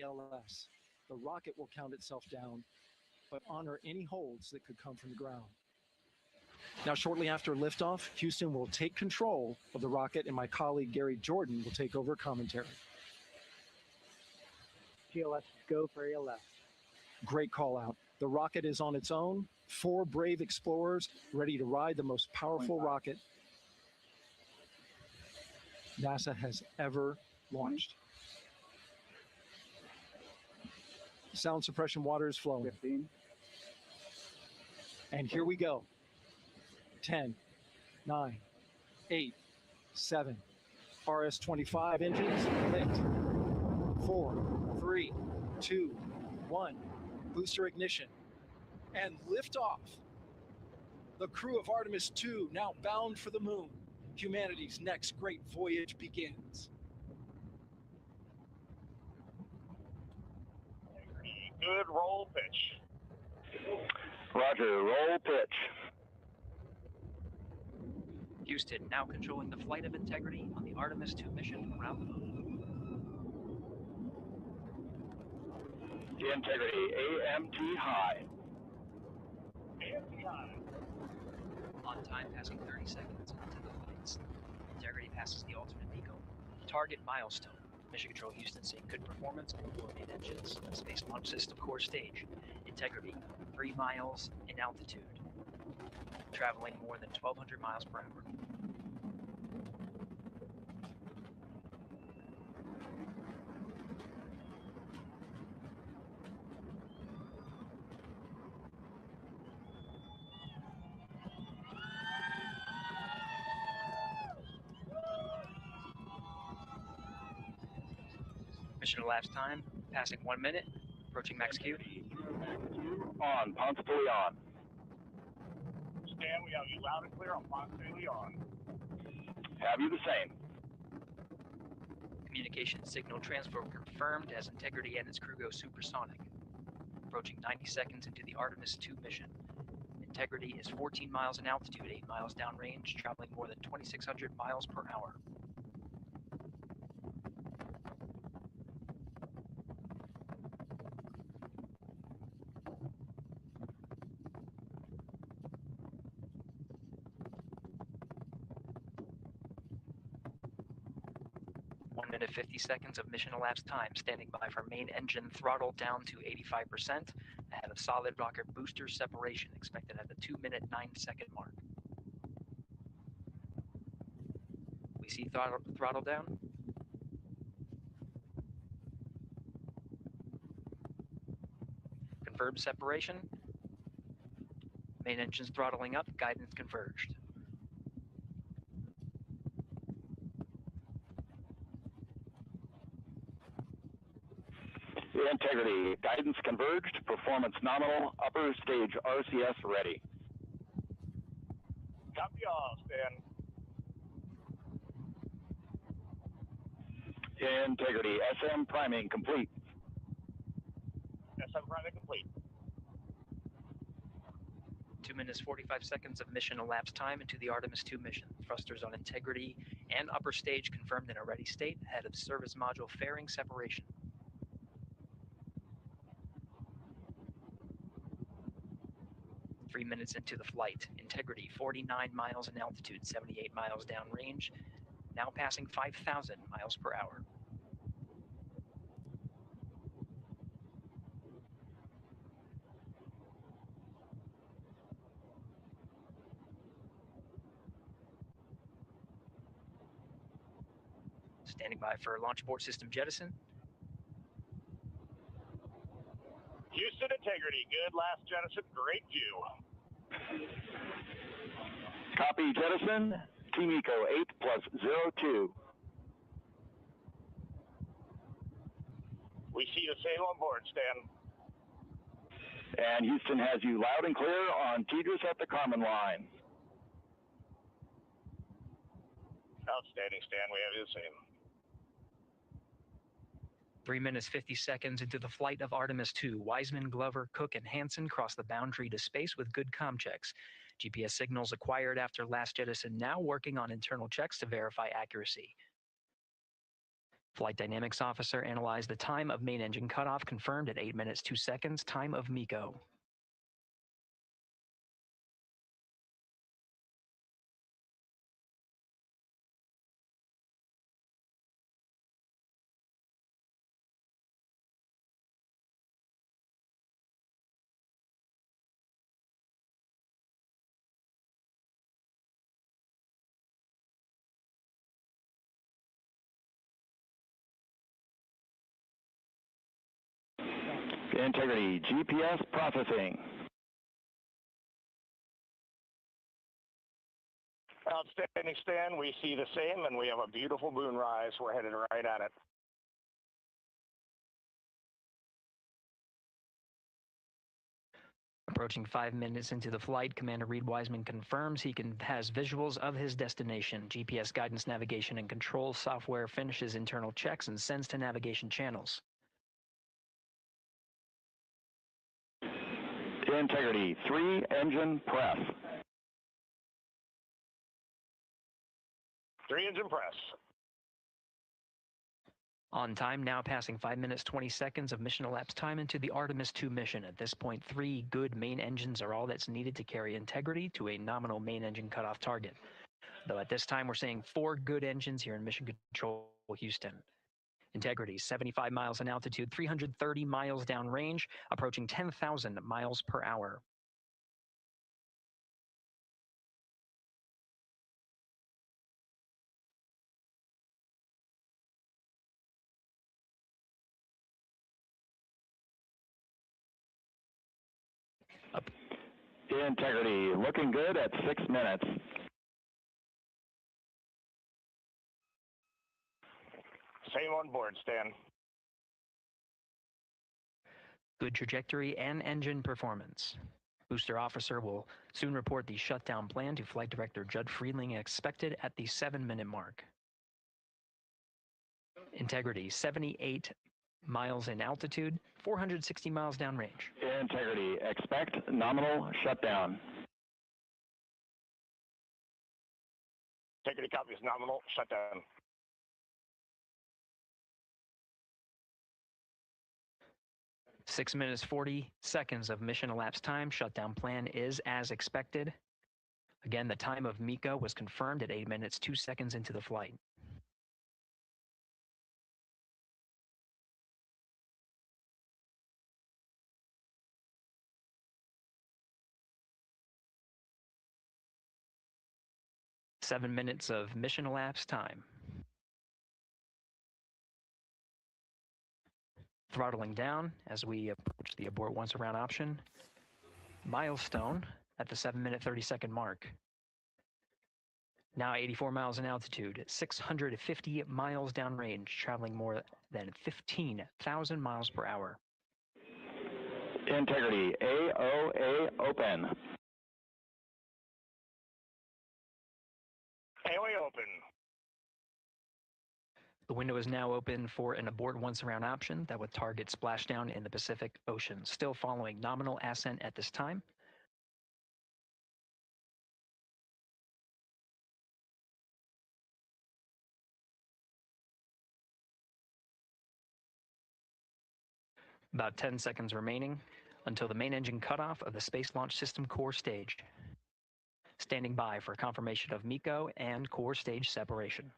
ALS. The rocket will count itself down, but honor any holds that could come from the ground. Now, shortly after liftoff, Houston will take control of the rocket, and my colleague Gary Jordan will take over commentary. GLS, go for ALS. Great call out. The rocket is on its own. 4 brave explorers ready to ride the most powerful rocket NASA has ever launched. Sound suppression water is flowing. 15. And here we go. 10, 9, 8, 7. RS-25 engines lit. 4, 3, 2, 1. Booster ignition. And liftoff. The crew of Artemis 2 now bound for the moon. Humanity's next great voyage begins. Good roll pitch. Roger, roll pitch. Houston now controlling the flight of Integrity on the Artemis 2 mission around the moon. Integrity, AMT high. AMT high. On time, passing 30 seconds into the flights. Integrity passes the alternate MECO. Target milestone. Mission Control Houston seeing good performance on the main engines. Space Launch System core stage. Integrity, 3 miles in altitude. Traveling more than 1,200 miles per hour. Mission elapsed time, passing 1 minute, approaching max Q. On, Ponce de Leon. Stan, we have you loud and clear on Ponce de Leon. Have you the same? Communication signal transfer confirmed as Integrity and its crew go supersonic. Approaching 90 seconds into the Artemis 2 mission. Integrity is 14 miles in altitude, 8 miles downrange, traveling more than 2,600 miles per hour. Minute 50 seconds of mission elapsed time, standing by for main engine throttle down to 85%, ahead of solid rocket booster separation, expected at the 2-minute 9-second mark. We see throttle down. Confirmed separation. Main engine's throttling up, guidance converged. Integrity, guidance converged, performance nominal, upper stage RCS ready. Copy all, Stan. Integrity, SM priming complete. SM priming complete. 2 minutes 45 seconds of mission elapsed time into the Artemis 2 mission. Thrusters on Integrity and upper stage confirmed in a ready state, ahead of service module fairing separation. 3 minutes into the flight. Integrity, 49 miles in altitude, 78 miles downrange, now passing 5,000 miles per hour. Standing by for launch abort system jettison. Houston Integrity, good last jettison, great view. Copy jettison, Team Eco 8+02. We see the same on board, Stan. And Houston has you loud and clear on Tigris at the common line. Outstanding, Stan, we have you the same. 3 minutes 50 seconds into the flight of Artemis 2, Wiseman, Glover, Cook, and Hansen cross the boundary to space with good comm checks. GPS signals acquired after last jettison now working on internal checks to verify accuracy. Flight Dynamics Officer analyzed the time of main engine cutoff, confirmed at 8 minutes 2 seconds, time of MECO. Integrity, GPS processing. Outstanding, Stan. We see the same, and we have a beautiful moonrise. We're headed right at it. Approaching 5 minutes into the flight, Commander Reed Wiseman confirms he has visuals of his destination. GPS guidance, navigation, and control software finishes internal checks and sends to navigation channels. Integrity, 3 engine press. 3 engine press. On time, now passing 5 minutes 20 seconds of mission elapsed time into the Artemis 2 mission. At this point, 3 good main engines are all that's needed to carry Integrity to a nominal main engine cutoff target. Though at this time, we're seeing 4 good engines here in Mission Control Houston. Integrity, 75 miles in altitude, 330 miles downrange, approaching 10,000 miles per hour. Integrity, looking good at 6 minutes. Same on board, Stan. Good trajectory and engine performance. Booster officer will soon report the shutdown plan to Flight Director Judd Friedling, expected at the 7-minute mark. Integrity, 78 miles in altitude, 460 miles downrange. Integrity, expect nominal shutdown. Integrity copies nominal shutdown. Six minutes 40 seconds of mission elapsed time. Shutdown plan is as expected. Again, the time of MECO was confirmed at 8 minutes 2 seconds into the flight. Seven minutes of mission elapsed time. Throttling down as we approach the abort once around option. Milestone at the 7-minute 30-second mark. Now 84 miles in altitude, 650 miles downrange, traveling more than 15,000 miles per hour. Integrity, AOA open. AOA open. The window is now open for an abort once around option that would target splashdown in the Pacific Ocean. Still following nominal ascent at this time. About 10 seconds remaining until the main engine cutoff of the Space Launch System core stage. Standing by for confirmation of MECO and core stage separation.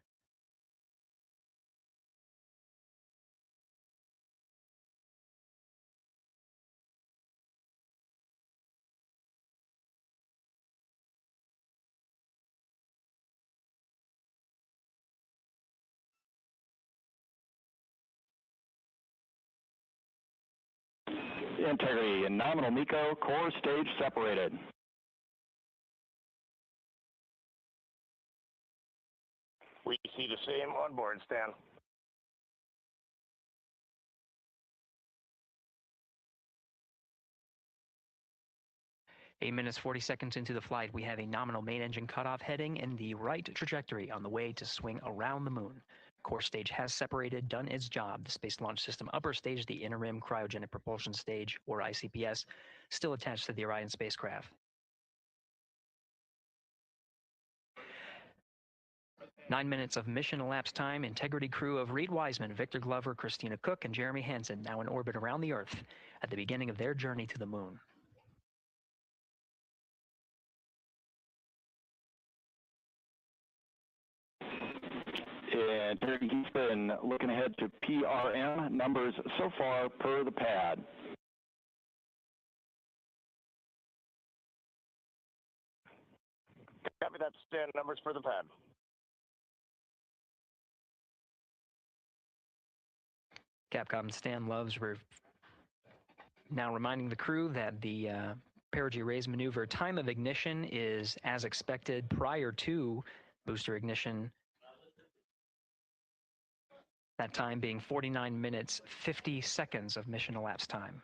Integrity and nominal MECO, core stage separated. We see the same on board, Stan. Eight minutes 40 seconds into the flight, we have a nominal main engine cutoff heading in the right trajectory on the way to swing around the moon. Core stage has separated, done its job. The Space Launch System upper stage, the interim cryogenic propulsion stage, or ICPS, still attached to the Orion spacecraft. 9 minutes of mission elapsed time. Integrity crew of Reed Wiseman, Victor Glover, Christina Cook, and Jeremy Hansen now in orbit around the Earth at the beginning of their journey to the moon. Integrity Houston looking ahead to PRM numbers so far per the pad. Copy that, Stan. Numbers for the pad. Capcom Stan Loves now reminding the crew that the perigee raise maneuver time of ignition is as expected prior to booster ignition. That time being 49 minutes, 50 seconds of mission elapsed time.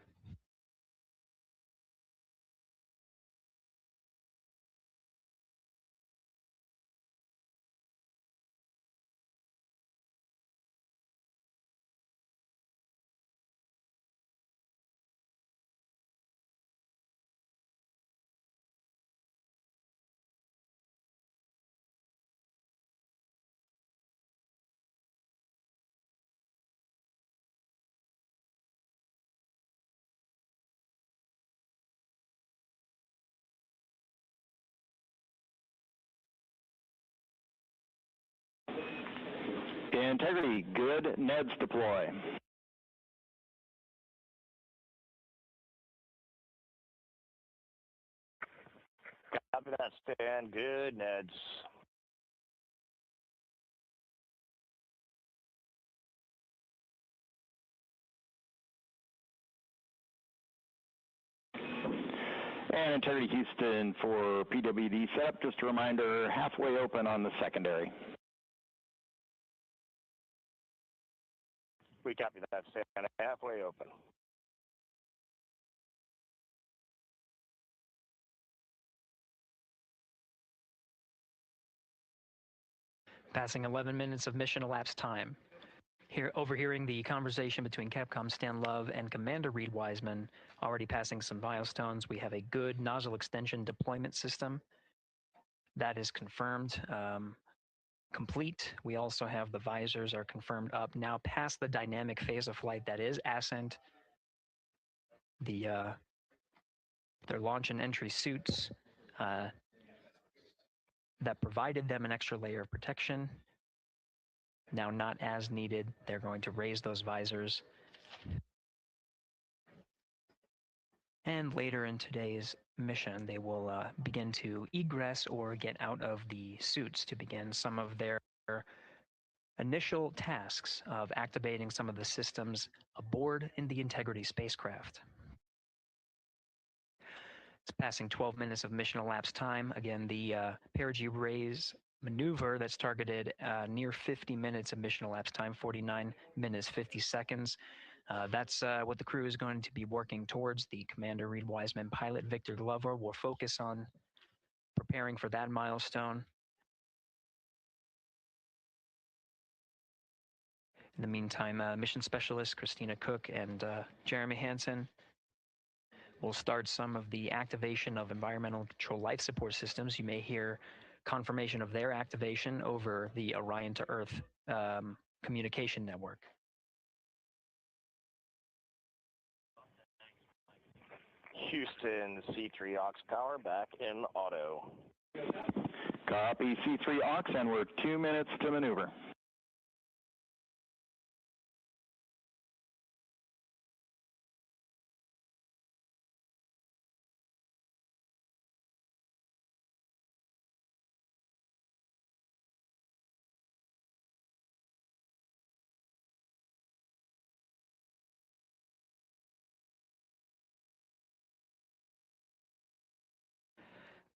Integrity, good. Neds deploy. Copy that, Stan. Good, Neds. And Integrity Houston for PWD setup. Just a reminder, halfway open on the secondary. We copy that, Stan. Halfway open. Passing 11 minutes of mission elapsed time. Here, overhearing the conversation between Capcom Stan Love and Commander Reed Wiseman, already passing some milestones. We have a good nozzle extension deployment system. That is confirmed, complete. We also have the visors are confirmed up. Now past the dynamic phase of flight, that is ascent. Their launch and entry suits that provided them an extra layer of protection. Now not as needed. They're going to raise those visors. And later in today's mission, they will begin to egress or get out of the suits to begin some of their initial tasks of activating some of the systems aboard in the Integrity spacecraft. It's passing 12 minutes of mission elapsed time. Again, the perigee raise maneuver that's targeted near 50 minutes of mission elapsed time, 49 minutes, 50 seconds. That's what the crew is going to be working towards. The Commander Reed Wiseman, pilot Victor Glover will focus on preparing for that milestone. In the meantime, mission specialist Christina Cook and Jeremy Hansen will start some of the activation of environmental control life support systems. You may hear confirmation of their activation over the Orion to Earth communication network. Houston, C3 aux power back in auto. Copy C3 aux, and we're 2 minutes to maneuver.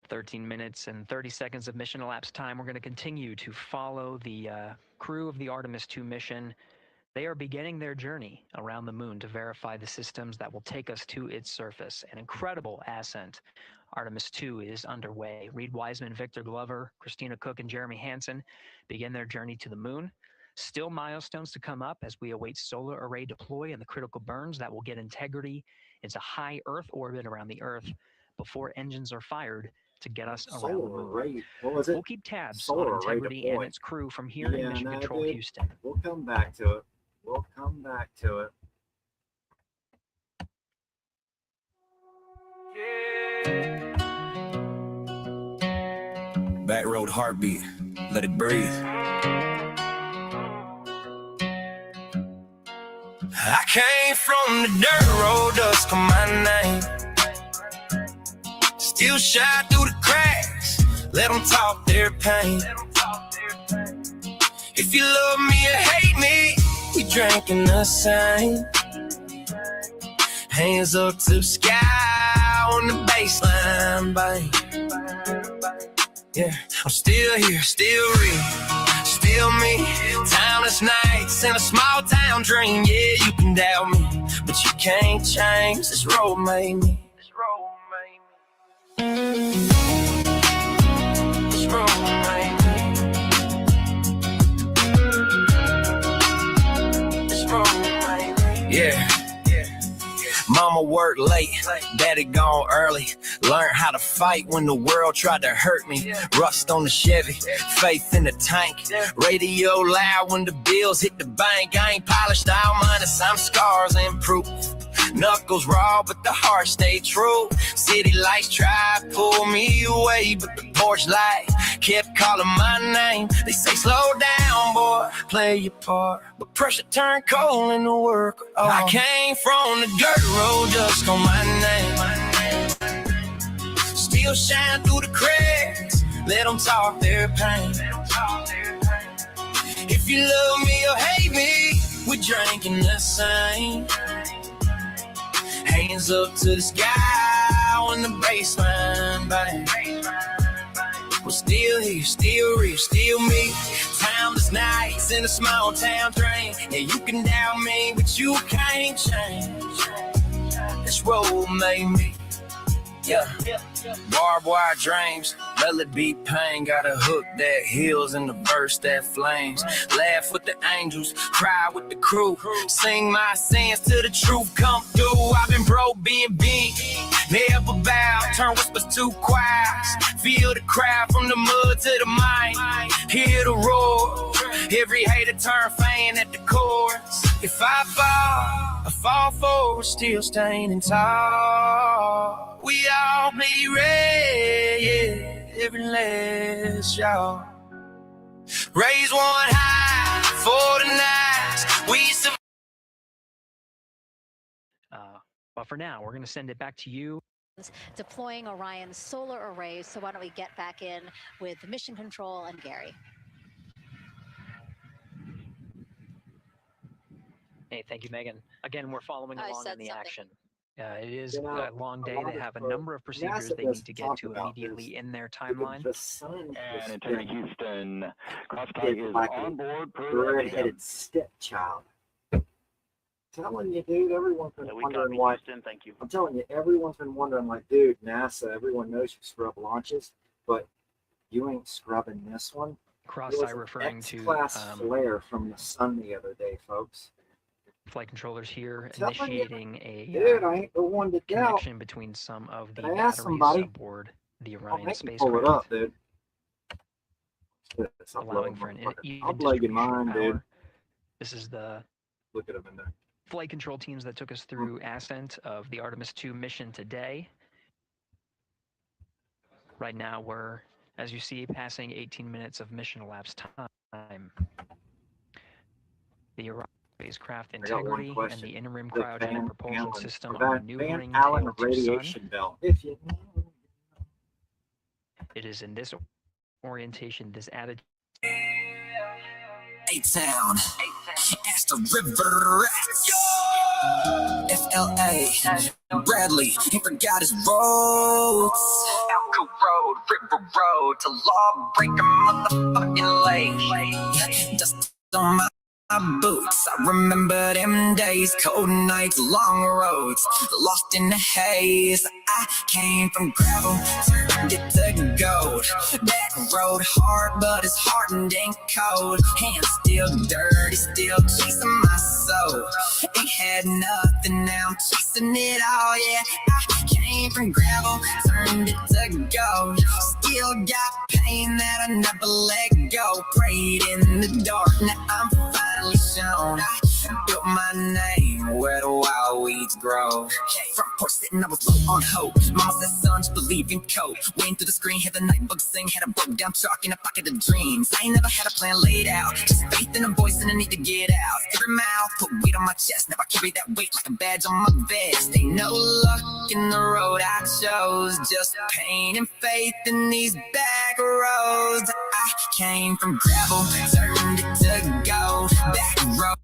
"13 minutes and 30 seconds of mission elapsed time. We're going to continue to follow the crew of the Artemis 2 mission. They are beginning their journey around the moon to verify the systems that will take us to its surface. An incredible ascent. Artemis 2 is underway. Reed Wiseman, Victor Glover, Christina Cook, and Jeremy Hansen begin their journey to the moon. Still milestones to come up as we await solar array deploy and the critical burns that will get Integrity into high Earth orbit around the Earth before engines are fired to get us around the Solar moon. array. What was it? We'll keep tabs Solar on array Integrity deployed. and its crew from here in Mission no, Control dude. Houston. We'll come back to it. We'll come back to it. Back road heartbeat, let it breathe. I came from the dirt road, dust on my name. Still shine through the cracks, let them talk their pain. If you love me or hate me, we drinking the same. Hands up to the sky on the baseline, bang. Yeah, I'm still here, still real, still me. Timeless nights in a small town dream. Yeah, you can doubt me, but you can't change. This road made me. This road made me. This road made me. This road made me. Yeah. Mama worked late, daddy gone early. Learned how to fight when the world tried to hurt me. Rust on the Chevy, faith in the tank. Radio loud when the bills hit the bank. I ain't polished all mine, some scars and proof. Knuckles raw, but the heart stayed true. City lights tried to pull me away, but the porch light kept calling my name. They say slow down, boy, play your part. But pressure turned cold in the work. Oh, I came from the dirt road, dust on my name. Still shine through the cracks, let them talk their pain. If you love me or hate me, we're drinking the same. Hands up to the sky on the baseline, bang. We're still here, still real, still me. Timeless nights in a small town train. Yeah, you can doubt me, but you can't change. This road made me. Yeah, barbed wire dreams, melody pain. Got a hook that heals and a verse that flames. Laugh with the angels, cry with the crew. Sing my sins till the truth come through. I've been broke, being big, never bow. Turn whispers to choirs. Feel the crowd from the mud to the mic. Hear the roar. Every hater turn fan at the chorus. If I fall forward, still standing tall. We all be ready, yeah, every last y'all. Raise one high for the nights we survive. But for now, we're going to send it back to you. Deploying Orion's solar arrays. So why don't we get back in with Mission Control and Gary. Hey, thank you, Megan. Again, we're following along in the action. It is You know, a long day. They have a number of procedures NASA they need to get to doesn't talk about immediately this. in their timeline. The sun And Integrity Houston, crosstalk It's is like on board per red-headed stepchild. Telling you, dude, everyone's been wondering why. Thank you. I'm telling you, everyone's been wondering, like, dude, NASA, everyone knows you scrub launches, but you ain't scrubbing this one. Cross-eye referring to X-class flare from the sun the other day, folks. flight controllers here Telling you, initiating a dude, I ain't the one to doubt. connection between some of the Can I ask batteries somebody? aboard the I'll Orion make you spacecraft, pull it up, dude. allowing for an even I'll blow your distribution of mind, power. dude. This is the Look at them in there. flight control teams that took us through ascent of the Artemis 2 mission today. Right now, we're, as you see, passing 18 minutes of mission elapsed time. The Orion spacecraft integrity and the interim The cryogenic Van propulsion Allen, system or are Van maneuvering Allen tail to radiation sun. belt. If you It is in this orientation, this attitude. A-Town, Astor River, FLA, Bradley, he forgot his roads. Elko Road, River Road, to Lawbreaker, motherfucking lake. Dust on my my boots. I remember them days, cold nights, long roads, lost in the haze. I came from gravel, turned it to gold. That road hard, but it's hardened and cold. Hands still dirty, still chasing my soul. Ain't had nothing, now I'm chasing it all, yeah. I came from gravel, turned it to gold. Still got pain that I never let go. Prayed in the dark, now I'm finally shown. I built my name where the wild weeds grow. Front porch sitting, I was low on hope. Mama said, son, just believe in code. Waiting through the screen, hear the night bug sing. Had a broke down truck in a pocket of dreams. I ain't never had a plan laid out. Just faith in a voice and a need to get out. Every mouth put weight on my chest. Now I carry that weight like a badge on my vest. Ain't no luck in the road I chose. Just pain and faith in these back roads. I came from gravel, turned it to gold. Back road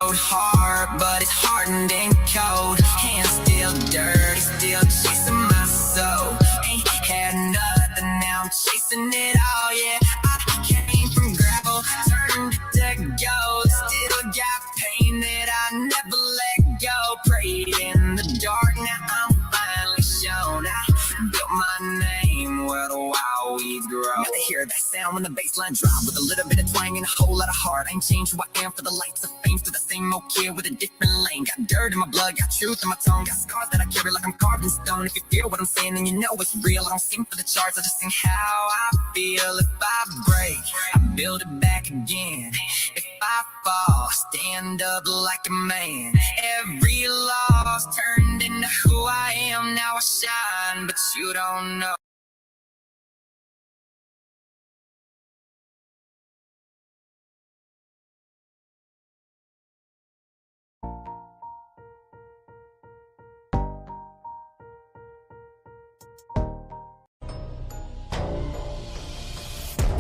hard, but it's hardened and cold. Hands still dirty, still chasing my soul. Ain't had nothing, now I'm chasing it all, yeah. I came from gravel, turned it to gold. Still got pain that I never let go. Prayed in the dark, now I'm finally shown. I built my name where the wild weeds grow. Gotta hear that sound when the bass line drop, with a little bit of twang and a whole lot of heart. I ain't changed who I am for the lights of fame. Still the same old kid with a different lane. Got dirt in my blood, got truth in my tongue. Got scars that I carry like I'm carved in stone. If you feel what I'm saying, then you know it's real. I don't sing for the charts, I just sing how I feel. If I break, I build it back again. If I fall, stand up like a man. Every loss turned into who I am. Now I shine, but you don't know.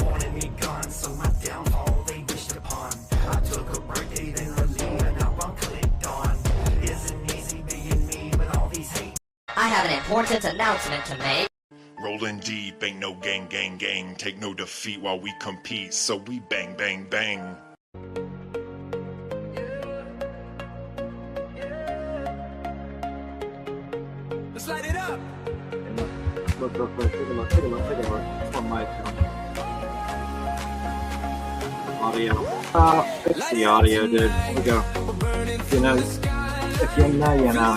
Wanted me gone, so my downfall they wished upon. I took a birthday, then a leave, and now I'm clicked on. Isn't easy being me with all these hate. I have an important announcement to make. Rolling deep, ain't no gang, gang, gang. Take no defeat while we compete, so we bang, bang, bang. Let's light it up. Look, take a look. That's one mic. Audio. Fix the audio, dude. Here we go. If you know, you know.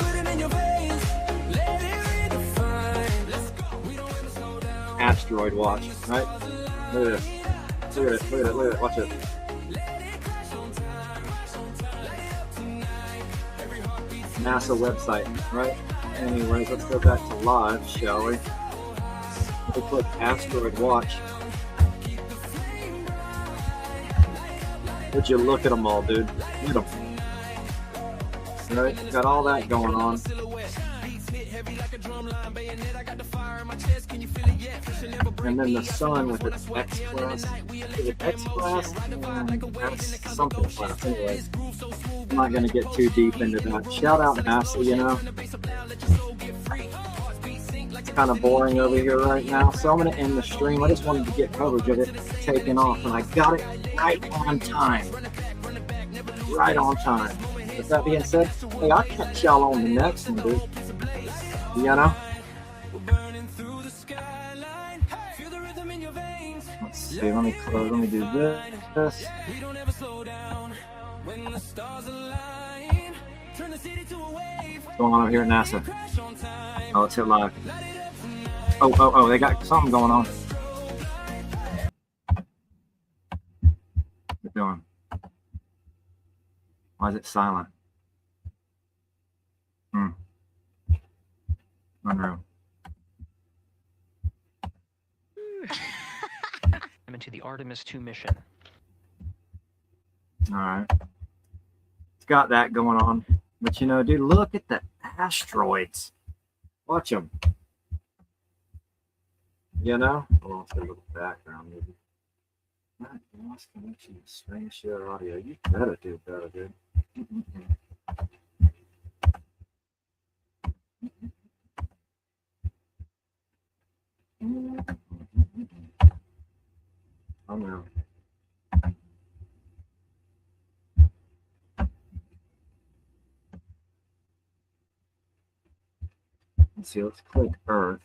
Asteroid watch, right? Look at this. Look at it. Watch it. NASA website, right? Anyways, let's go back to live, shall we? We'll click Asteroid Watch. Would you look at them all, dude? Look at them. Right? Got all that going on. And then the sun with its X class. Is it X class? That's something class. Anyway, I'm not going to get too deep into that. Shout out NASA, you know. It's kind of boring over here right now, so I'm going to end the stream. I just wanted to get coverage of it taking off, and I got it right on time. Right on time. With that being said, hey, I'll catch y'all on the next one, dude. You know? Let's see, let me close, let me do this. What's going on over here at NASA? Oh, let's hit live. Oh, they got something going on. What they're doing? Why is it silent? Unreal. I'm into the Artemis 2 mission. Alright. It's got that going on. But you know, dude, look at the asteroids. Watch them. You know? Oh, let's get a little background maybe. Not lost connection. Screen share audio. You better do better, dude. Unreal. see. Let's click Earth.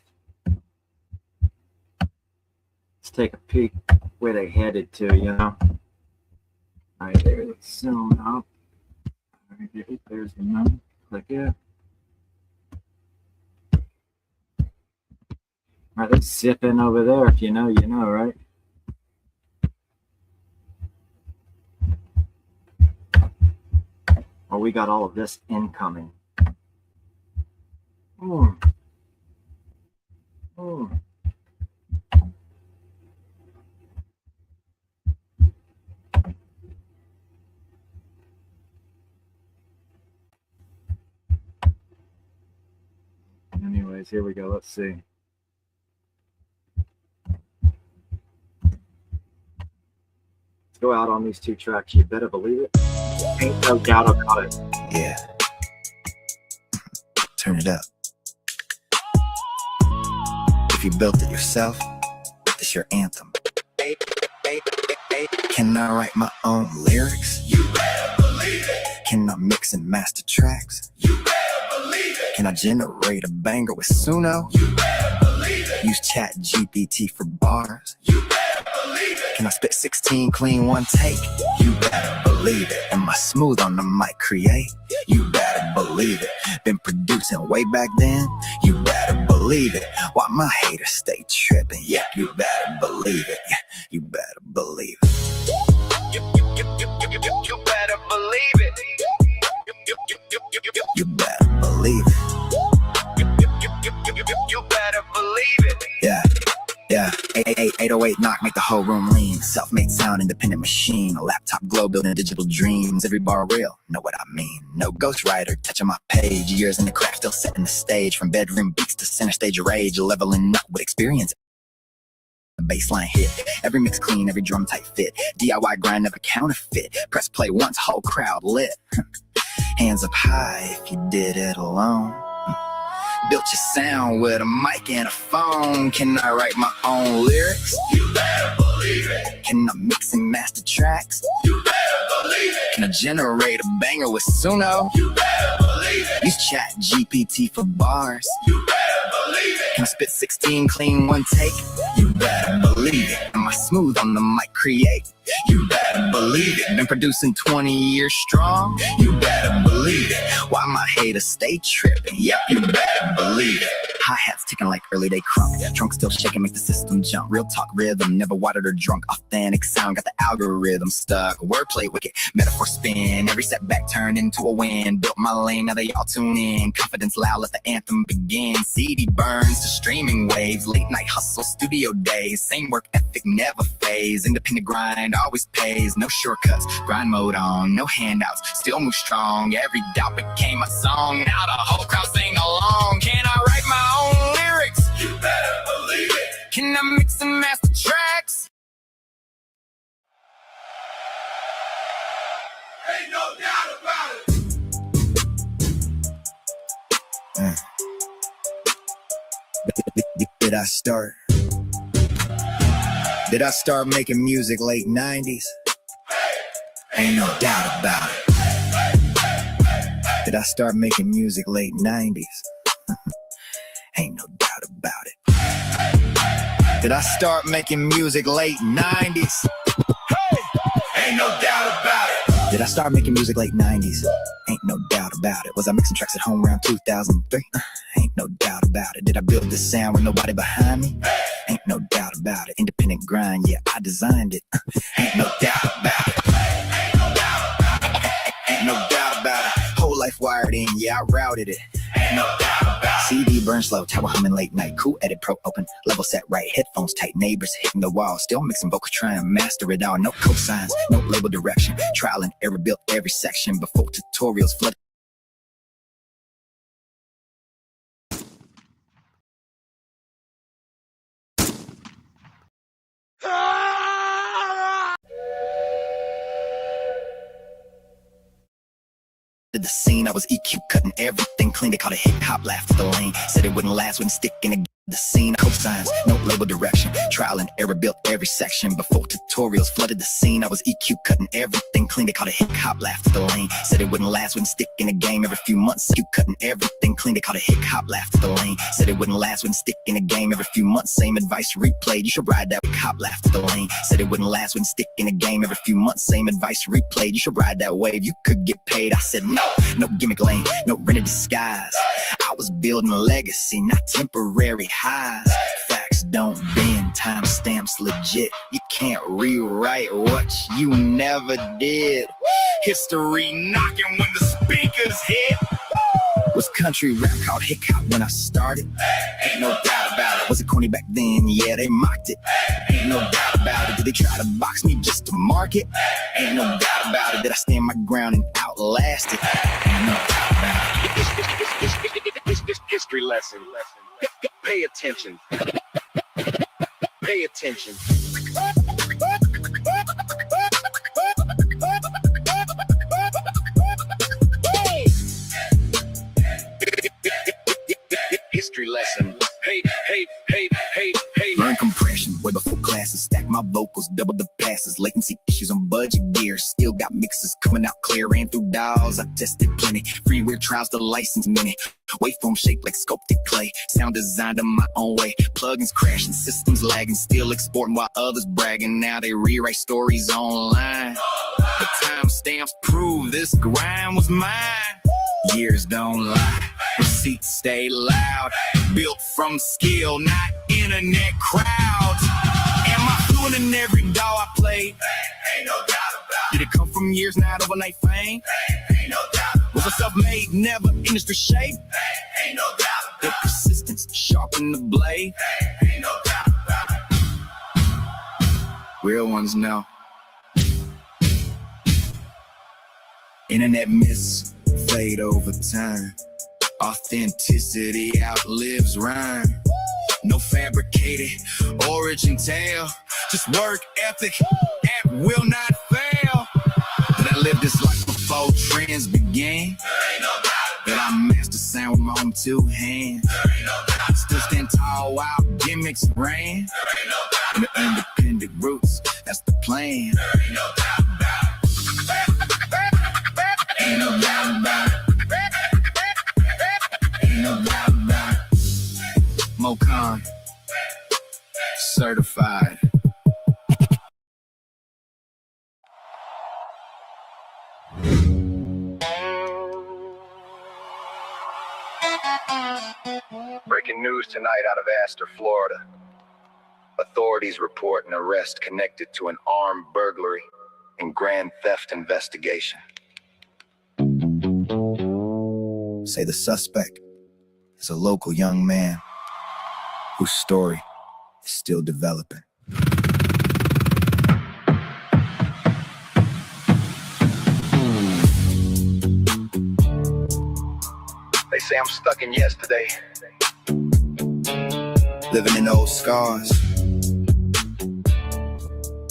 Let's take a peek where they headed to, you know. All right, there. Let's zoom out. All right, there's the moon. Click it. All right, they're zipping over there. If you know, you know, right? Well, we got all of this incoming. Anyways, here we go. Let's see. Let's go out on these two tracks. You better believe it. Ain't no doubt about it. Yeah. Turn it up. If you built it yourself, it's your anthem. Can I write my own lyrics? You better believe it. Can I mix and master tracks? You better believe it. Can I generate a banger with Suno? You better believe it. Use Chat GPT for bars? You better believe it. Can I spit 16 clean one take? You better believe it. Am I smooth on the mic create? You better believe it. Been producing way back then? You better believe it. Why my haters stay tripping? Yeah, you better believe it. Yeah, you better believe it. You better believe it. You better believe it. You better believe it. Yeah. Yeah, 808 knock, make the whole room lean. Self-made sound, independent machine. A laptop glow, building digital dreams. Every bar real, know what I mean. No ghostwriter, touching my page. Years in the craft, still setting the stage. From bedroom beats to center stage rage. Leveling up with experience. Baseline hit, every mix clean, every drum tight fit. DIY grind, never counterfeit. Press play once, whole crowd lit. Hands up high if you did it alone. Built your sound with a mic and a phone. Can I write my own lyrics? You better believe it. Can I mix and master tracks? You better believe it. Can I generate a banger with Suno? You better believe it. Use Chat GPT for bars? You better believe it. Can I spit 16 clean one take? You better believe it. Am I smooth on the mic create? You better believe it. Been producing 20 years strong? You better believe it. Why my haters stay tripping? Yep, you better believe it. Hi-hats ticking like early day crunk. Trunk still shaking, make the system jump. Real talk rhythm, never watered or drunk. Authentic sound, got the algorithm stuck. Wordplay wicked, metaphor spin. Every setback turned into a win. Built my lane, now they all tune in. Confidence loud, let the anthem begin. CD burns to streaming waves. Late night hustle, studio days. Same work ethic, never phase. Independent grind, always pays. No shortcuts, grind mode on. No handouts, still move strong. Every doubt became a song. Now the whole crowd sing along. Can I write my own lyrics? You better believe it. Can I mix and master tracks? Ain't no doubt about it. Did I start? Did I start making music late 90s? Ain't no doubt about it. Did I start making music late 90s? Ain't no doubt about it. Did I start making music late 90s? Hey! Ain't no doubt about it. Did I start making music late 90s? Ain't no doubt about it. Was I mixing tracks at home around 2003? Ain't no doubt about it. Did I build this sound with nobody behind me? Ain't no doubt about it. Independent grind, yeah, I designed it. Ain't no doubt about it. Ain't no doubt about it. Ain't no doubt about it. Whole life wired in, yeah, I routed it. Ain't no doubt about it. CD burn slow, tower humming late night. Cool edit, pro open, level set right. Headphones tight, neighbors hitting the wall. Still mixing vocal, trying to master it all. No cosigns, no label direction. Trial and error built every section before tutorials flood. The scene, I was EQ cutting everything clean. They called it hip hop, laughed at the lane. Said it wouldn't last, wouldn't stick in a The scene, cosigns, no label direction. Trial and error built every section. Before tutorials flooded the scene, I was EQ cutting everything clean. They called it hip-hop, laughed at the lane. Said it wouldn't last, wouldn't stick in the game. Every few months, EQ cutting everything clean. They called it hip-hop, laughed at the lane. Said it wouldn't last, wouldn't stick in the game. Every few months, same advice replayed. You should ride that hip-hop, laughed at the lane. Said it wouldn't last, wouldn't stick in the game. Every few months, same advice replayed. You should ride that wave, you could get paid. I said no, no gimmick lane, no rented disguise. I was building a legacy, not temporary highs. Facts don't bend, timestamps legit. You can't rewrite what you never did. History knocking when the speakers hit. Was country rap called hip hop when I started? Ain't no doubt about it. Was it corny back then? Yeah, they mocked it. Ain't no doubt about it. Did they try to box me just to mark it? Ain't no doubt about it. Did I stand my ground and outlast it? Ain't no doubt about it. History lesson. Pay attention. Pay attention. History lesson. Hey. Learn compression way before classes. Stack my vocals, double the passes. Latency issues on budget gear. Still got mixes coming out clear. Ran through dials, I tested plenty. Freeware trials to license many. Waveform shaped like sculpted clay. Sound designed in my own way. Plugins crashing, systems lagging. Still exporting while others bragging. Now they rewrite stories online. The timestamps prove this grind was mine. Years don't lie. Receipts stay loud. Built from skill, not internet crowds. Am I fluent in every DAW I played? Ain't no doubt about it. Did it come from years, not overnight fame? Ain't no doubt about it. Was I self-made, never industry shape? Ain't no doubt about it. The persistence, sharpen the blade? Ain't no doubt about it. Real ones know. Internet myths fade over time. Authenticity outlives rhyme. No fabricated origin tale. Just work ethic and will not fail. Did I live this life before trends began? That I master sound with my own two hands. Still stand tall while gimmicks ran. And the independent roots, that's the plan. Ain't no doubt about it. Ain't no doubt about it. Ain't no doubt about it. Mocan, certified. Breaking news tonight out of Astor, Florida. Authorities report an arrest connected to an armed burglary and grand theft investigation. Say the suspect is a local young man whose story is still developing. They say I'm stuck in yesterday, living in old scars.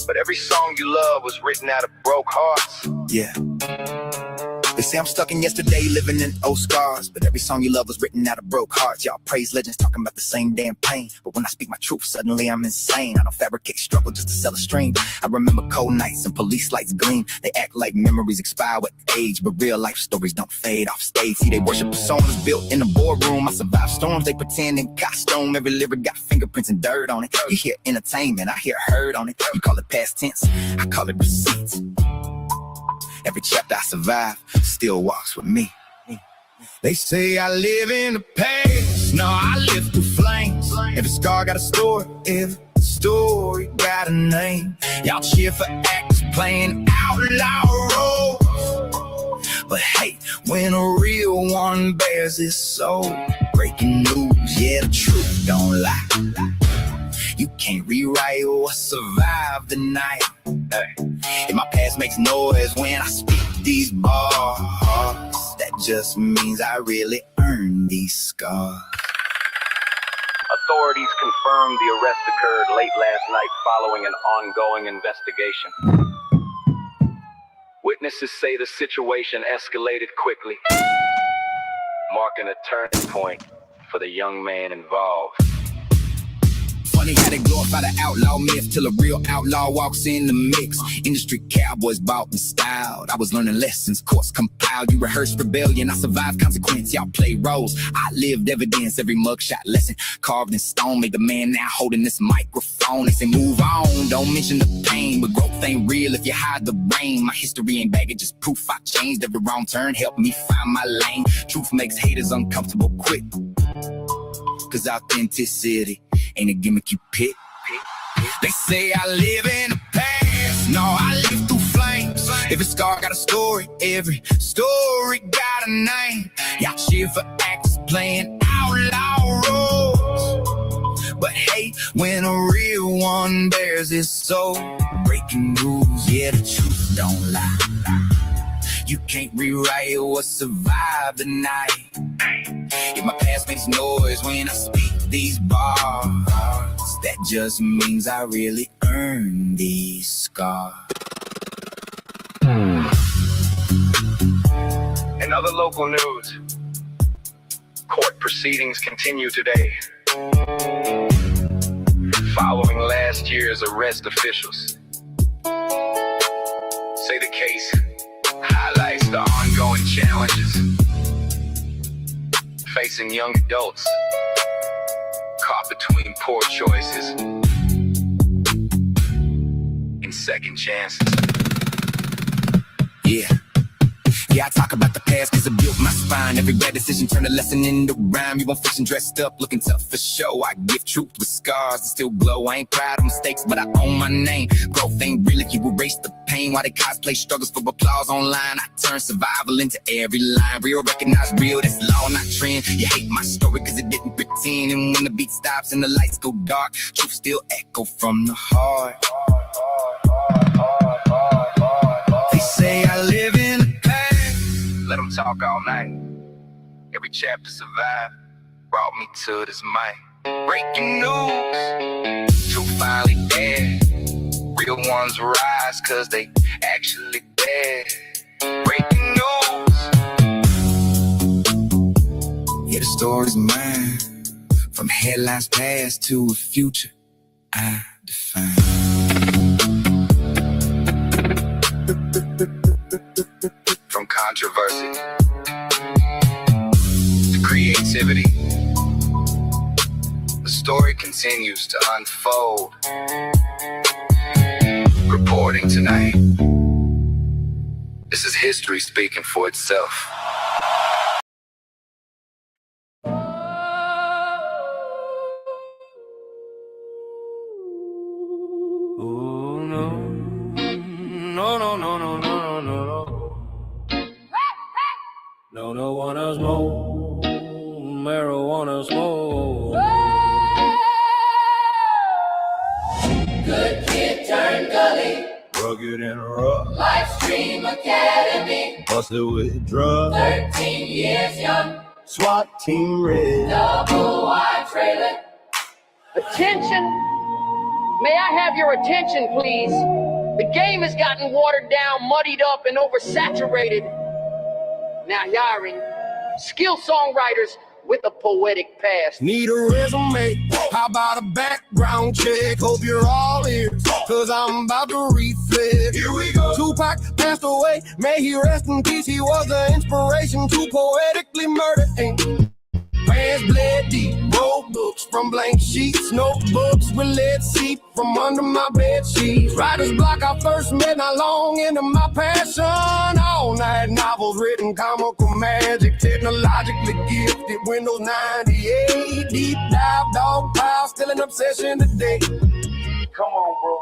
But every song you love was written out of broke hearts. Yeah. They say I'm stuck in yesterday, living in old scars. But every song you love was written out of broke hearts. Y'all praise legends talking about the same damn pain. But when I speak my truth, suddenly I'm insane. I don't fabricate struggle just to sell a stream. I remember cold nights and police lights gleam. They act like memories expire with age, but real life stories don't fade off stage. See, they worship personas built in a boardroom. I survive storms, they pretend in costume. Every lyric got fingerprints and dirt on it. You hear entertainment, I hear heard on it. You call it past tense, I call it receipts. Every chapter I survive still walks with me. They say I live in the past. No, I live through flames. Every scar got a story. Every story got a name. Y'all cheer for actors playing outlaw roles. But hey, when a real one bears his soul. Breaking news, yeah, the truth don't lie. You can't rewrite or survive the night. If my past makes noise when I speak these bars, that just means I really earned these scars. Authorities confirmed the arrest occurred late last night following an ongoing investigation. Witnesses say the situation escalated quickly, marking a turning point for the young man involved. Funny how they glorify the outlaw myth till a real outlaw walks in the mix. Industry cowboys bought and styled. I was learning lessons, course compiled. You rehearsed rebellion, I survived consequence. Y'all play roles, I lived evidence. Every mugshot lesson carved in stone made the man now holding this microphone. They say move on, don't mention the pain, but growth ain't real if you hide the rain. My history ain't baggage, just proof I changed. Every wrong turn helped me find my lane. Truth makes haters uncomfortable quick, cause authenticity ain't a gimmick you pick. They say I live in the past, no, I live through flames. Every scar got a story, every story got a name. Y'all cheer for actors playing outlaw roles, but hate when a real one bears his soul. Breaking news, yeah, the truth don't lie. You can't rewrite what survived the night. If my past makes noise when I speak these bars, that just means I really earned these scars. In other local news, court proceedings continue today. Following last year's arrest, officials say the case highlights the ongoing challenges facing young adults caught between poor choices and second chances. Yeah, I talk about the past cause it built my spine. Every bad decision turned a lesson into rhyme. You won't fish and dressed up, looking tough for show. I give truth with scars that still glow. I ain't proud of mistakes, but I own my name. Growth ain't real if you erase the pain. While they cosplay struggles for applause online, I turn survival into every line. Real recognize real, that's law, not trend. You hate my story cause it didn't pretend. And when the beat stops and the lights go dark, truth still echo from the heart. They say I live in the past, let them talk all night. Every chapter survived, brought me to this mic. Breaking news, truth finally dead. Real ones rise cause they actually dead. Breaking news, yeah, the story's mine. From headlines past to a future I define. From controversy to creativity, the story continues to unfold. Reporting tonight, this is history speaking for itself. Oh no, no, no, no, no, no, no, no. No, no wanna smoke marijuana smoke. Good kid turned gully. Rugged and rough. Lifestream Academy. Busted with drugs. 13 years young. SWAT team red. Double wide trailer. Attention! May I have your attention, please? The game has gotten watered down, muddied up, and oversaturated. Now hiring skilled songwriters with a poetic past. Need a resume? How about a background check? Hope you're all ears, cause I'm about to reflect. Here we go. Tupac passed away, may he rest in peace. He was the inspiration to poetically murder. Fans bled deep, wrote books from blank sheets, notebooks with lead seep from under my bed sheets. Writer's block, I first met not long into my passion. All night novels written, comical magic, technologically gifted. Windows 98, deep dive, dog pile, still an obsession today. Come on, bro.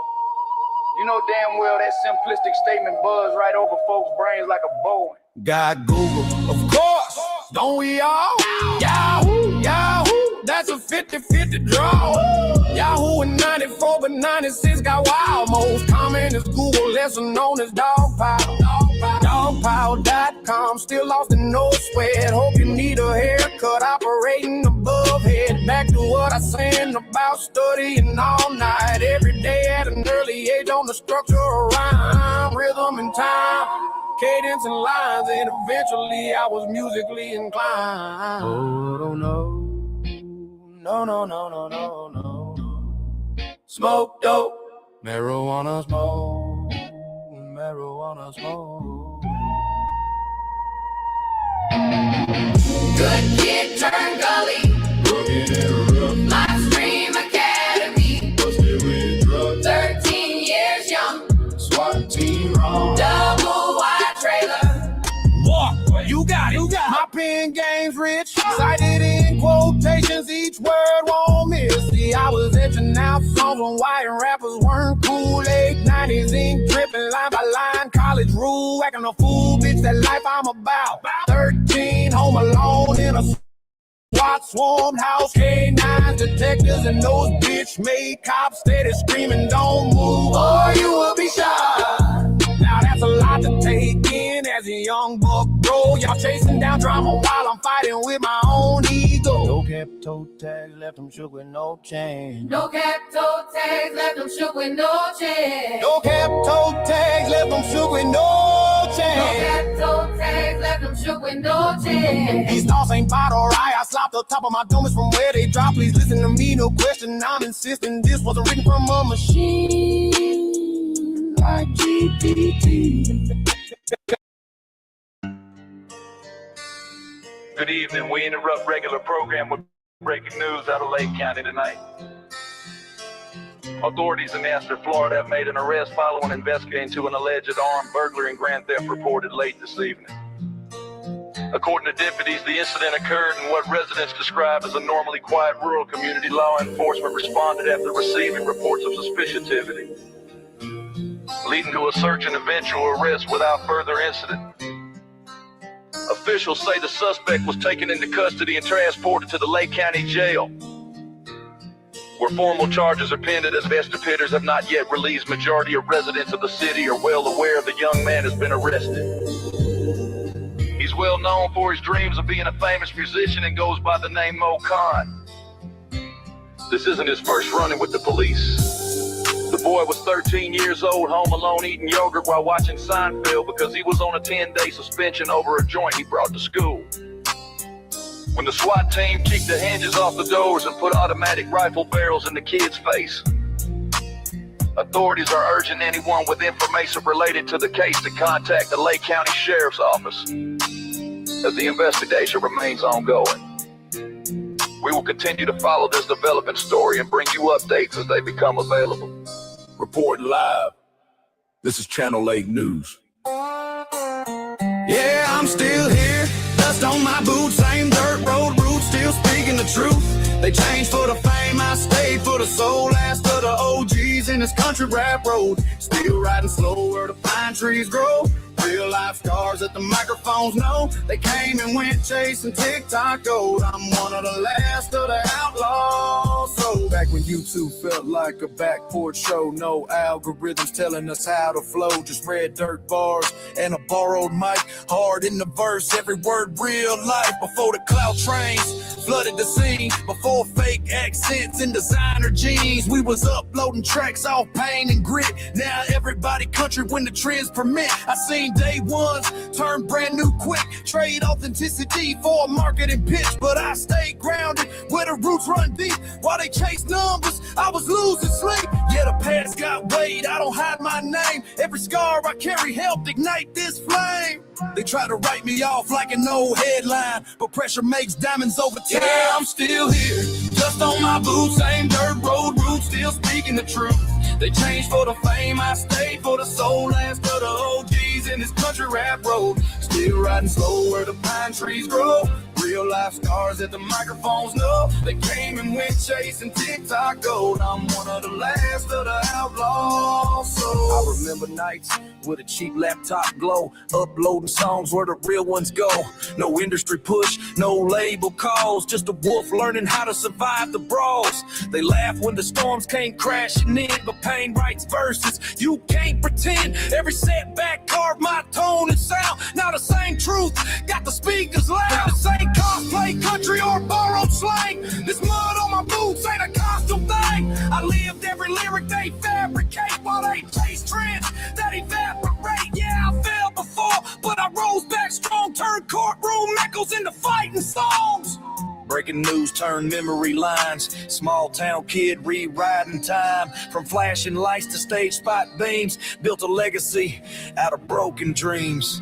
You know damn well that simplistic statement buzz right over folks' brains like a bowling. Got Google, of course, don't we all? Yahoo, Yahoo, that's a 50-50 draw. Yahoo in 94, but 96 got wild. Most common is Google, lesser known as Dogpile. Dogpile.com, still lost in no sweat. Hope you need a haircut, operating above head. Back to what I saying about studying all night. Every day at an early age on the structure of rhyme, rhythm and time, cadence and lines, and eventually I was musically inclined. Oh no, no, no, no, no, no, no. Smoke dope, marijuana smoke, marijuana smoke. Good kid turned gully. Live Stream Academy. 13 years young. SWAT team wrong. Double wide trailer. Walk, you got it. My pen game's rich, cited in quotations, each word won't miss. See, I was etching out songs when white rappers weren't cool. Late 90s ink dripping line by line, college rule, acting a fool, bitch, that life I'm about. 13, home alone in a SWAT swarmed house, K9 detectives and those bitch-made cops steady screaming, don't move or you will be shot. Now that's a lot to take in as a young buck bro. Y'all chasing down drama while I'm fighting with my own ego. No cap toe tags, left them shook with no chain. No cap toe tags, left them shook with no chain. No cap toe tags, left them shook with no chain. No cap toe tags, left them shook with no chain. These thoughts ain't bottle right. I slopped the top of my domes from where they drop. Please listen to me, no question. I'm insisting this wasn't written from a machine like GPT. Good evening. We interrupt regular program with breaking news out of Lake County tonight. Authorities in Astor, Florida have made an arrest following investigating into an alleged armed burglary and grand theft reported late this evening. According to deputies, the incident occurred in what residents describe as a normally quiet rural community. Law enforcement responded after receiving reports of suspicious activity, leading to a search and eventual arrest without further incident. Officials say the suspect was taken into custody and transported to the Lake County Jail, where formal charges are pending, as investigators have not yet released. Majority of residents of the city are well aware the young man has been arrested. He's well known for his dreams of being a famous musician and goes by the name Mo Khan. This isn't his first run-in with the police. The boy was 13 years old, home alone eating yogurt while watching Seinfeld because he was on a 10-day suspension over a joint he brought to school. When the SWAT team kicked the hinges off the doors and put automatic rifle barrels in the kid's face, authorities are urging anyone with information related to the case to contact the Lake County Sheriff's Office as the investigation remains ongoing. We will continue to follow this developing story and bring you updates as they become available. Reporting live. This is Channel 8 News. Yeah, I'm still here. Dust on my boots, same dirt road roots, still speaking the truth. They changed for the fame, I stayed for the soul. Last of the OGs in this country rap road. Still riding slow where the pine trees grow. Real life scars that the microphones know. They came and went chasing TikTok gold. I'm one of the last of the outlaws. So back when YouTube felt like a back porch show, no algorithms telling us how to flow, just red dirt bars and a borrowed mic. Hard in the verse, every word real life. Before the clout trains flooded the scene, before fake accents and designer jeans, we was uploading tracks off pain and grit. Now everybody country when the trends permit. I seen day ones turn brand new quick, trade authenticity for a marketing pitch, but I stayed grounded where the roots run deep. While they chase numbers, I was losing sleep. Yeah, the past got weighed, I don't hide my name. Every scar I carry helped ignite this flame. They try to write me off like an old headline, but pressure makes diamonds over time. Yeah, I'm still here, just on my boots, same dirt road roots, still speaking the truth. They changed for the fame, I stayed for the soul. Last of the OGs in this country rap road. Still riding slow where the pine trees grow. Real life scars that the microphones know. They came and went chasing TikTok gold. I'm one of the last of the outlaws. So I remember nights with a cheap laptop glow, uploading songs where the real ones go. No industry push, no label calls, just a wolf learning how to survive the brawls. They laugh when the storms came crashing in, but pain writes verses. You can't pretend. Every setback carved my tone and sound. Now the same truth got the speakers loud. The same cosplay, country or borrowed slang. This mud on my boots ain't a costume thing. I lived every lyric they fabricate while they chase trends that evaporate. Yeah, I fell before, but I rose back strong. Turned courtroom echoes into fighting songs. Breaking news turned memory lines. Small town kid rewriting time. From flashing lights to stage spot beams. Built a legacy out of broken dreams.